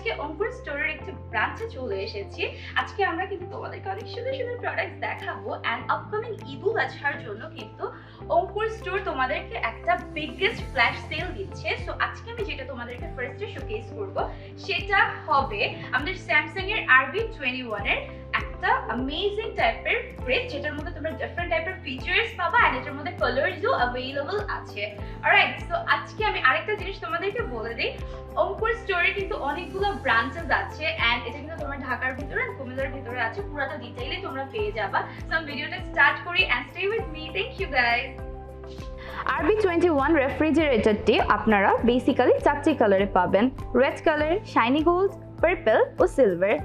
আজকে অঙ্কুর স্টোরের একটি ব্রাঞ্চে চলে এসেছি। আজকে আমরা কিন্তু তোমাদেরকে অনেক সুন্দর সুন্দর প্রোডাক্টস দেখাবো এন্ড আপকামিং ঈদুল আজহার জন্য কিন্তু অঙ্কুর স্টোর তোমাদেরকে একটা বিগেস্ট ফ্ল্যাশ সেল দিচ্ছে। সো আজকে আমি যেটা তোমাদেরকে ফার্স্টে শোকেস করব সেটা হবে আমাদের স্যামসাং এর RB21 এর একটা অ্যামেজিং টাইপের ফ্রিজ, যেটার মধ্যে তোমরা ডিফারেন্ট টাইপের ফিচার্স পাবা এন্ড এটার মধ্যে কালারসও अवेलेबल আছে। অলরাইট, সো আজকে আমি আরেকটা জিনিস তোমাদেরকে বলে দিই, অঙ্কুর স্টোরে কিন্তু অনেকগুলো ব্রাঞ্চেস আছে এন্ড এটা কিন্তু তোমার ঢাকার ভিতরে আর কুমিল্লার ভিতরে আছে। পুরোটা ডিটেইলে তোমরা পেয়ে যাবা। সো আমি ভিডিওটা স্টার্ট করি and stay with me. Thank you guys. RB21 রেফ্রিজারেটরটি আপনারা বেসিক্যালি চারটি কালারে পাবেন: red colour, shiny gold, purple ও সিলভার।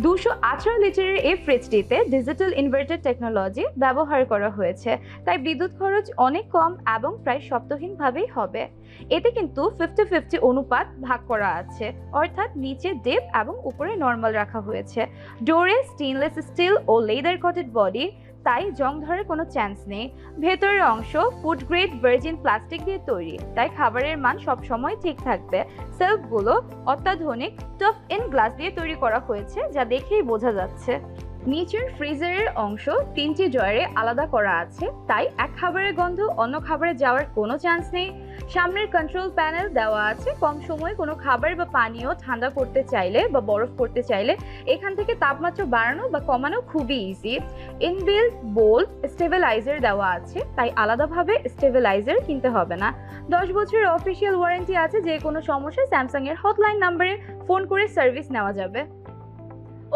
218 লিটারের এই ফ্রিজটিতে ডিজিটাল ইনভার্টার টেকনোলজি ব্যবহার করা হয়েছে, তাই বিদ্যুৎ খরচ অনেক কম এবং প্রায় শব্দহীনভাবেই হবে। এতে কিন্তু 50-50 অনুপাত ভাগ করা আছে, অর্থাৎ নিচে ডিপ এবং উপরে নর্মাল রাখা হয়েছে। ডোরে স্টেনলেস স্টিল ও লেদার কটেড বডি, তাই জং ধরার কোনো চান্স নেই। ভেতরের অংশ ফুড গ্রেড ভার্জিন প্লাস্টিক দিয়ে তৈরি, তাই খাবারের মান সবসময় ঠিক থাকবে। সেলফগুলো অত্যাধুনিক টাফ ইন গ্লাস দিয়ে তৈরি করা হয়েছে, যা দেখেই বোঝা যাচ্ছে। নিচের ফ্রিজারের অংশ 3টি ড্রয়ারে আলাদা করা আছে, তাই এক খাবারের গন্ধ অন্য খাবারে যাওয়ার কোনো চান্স নেই। সামনের কন্ট্রোল প্যানেল দেওয়া আছে, কম সময়ে কোনো খাবার বা পানীয় ঠান্ডা করতে চাইলে বা বরফ করতে চাইলে এখান থেকে তাপমাত্রা বাড়ানো বা কমানো খুবই ইজি। ইনবিল্ট বোল স্টেবিলাইজার দেওয়া আছে, তাই আলাদাভাবে স্টেবিলাইজার কিনতে হবে না। 10 বছরের অফিসিয়াল ওয়ারেন্টি আছে, যে কোনো সমস্যায় স্যামসাং এর হটলাইন নাম্বারে ফোন করে সার্ভিস নেওয়া যাবে।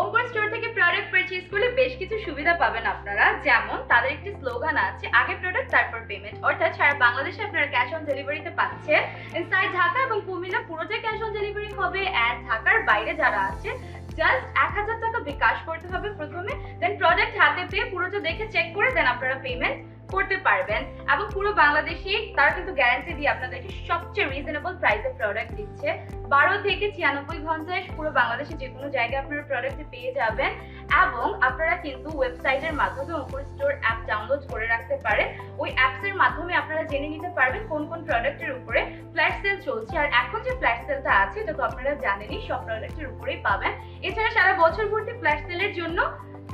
অঙ্কুর স্টোর থেকে প্রোডাক্ট পারচেজ করলে বেশ কিছু সুবিধা পাবেন আপনারা, যেমন তাদের একটি স্লোগান আছে, আগে প্রোডাক্ট তারপর পেমেন্ট। অর্থাৎ সারা বাংলাদেশে আপনারা ক্যাশ অন ডেলিভারিতে পাচ্ছেন। ইনসাইড ঢাকা এবং কুমিল্লা পুরোটাই ক্যাশ অন ডেলিভারি হবে এন্ড ঢাকার বাইরে যারা আছে জাস্ট 1000 টাকা বিকাশ করতে হবে প্রথমে, দেন প্রোডাক্ট হাতে পেয়ে পুরোটা দেখে চেক করে দেন আপনারা পেমেন্ট করতে পারবেন। এবং পুরো বাংলাদেশে তারা কিন্তু গ্যারান্টি দিয়ে আপনাদেরকে সবচেয়ে রিজনেবল প্রাইসে প্রোডাক্ট দিচ্ছে। 12 থেকে 96 ঘন্টায় পুরো বাংলাদেশে যে কোনো জায়গায় আপনারা প্রোডাক্ট পেয়ে যাবেন। এবং আপনারা কিন্তু ওয়েবসাইটের মাধ্যমে অঙ্কুর স্টোর অ্যাপ ডাউনলোড করে রাখতে পারেন। ওই অ্যাপসের মাধ্যমে আপনারা জেনে নিতে পারবেন কোন কোন প্রোডাক্টের উপরে ফ্ল্যাশ সেল চলছে। আর এখন যে ফ্ল্যাশ সেলটা আছে এটা তো আপনারা জানেনই, সব প্রোডাক্টের উপরেই পাবেন। এছাড়া সারা বছর ভর্তি ফ্ল্যাশ সেলের জন্য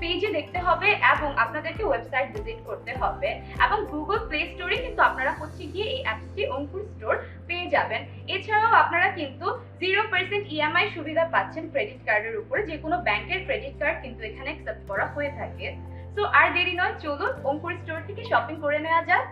পেজে দেখতে হবে এবং আপনাদেরকে ওয়েবসাইট ভিজিট করতে হবে। এবং গুগল প্লে স্টোরে কিন্তু আপনারা গিয়ে এই অ্যাপসটি অঙ্কুর স্টোর পেয়ে যাবেন। এছাড়াও আপনারা কিন্তু 0% EMI সুবিধা পাচ্ছেন ক্রেডিট কার্ডের উপরে। যে কোনো ব্যাংকের ক্রেডিট কার্ড কিন্তু এখানে অ্যাকসেপ্ট করা হয়ে থাকে। সো আর দেরি নয়, চলুন অঙ্কুর স্টোর থেকে শপিং করে নেওয়া যাক।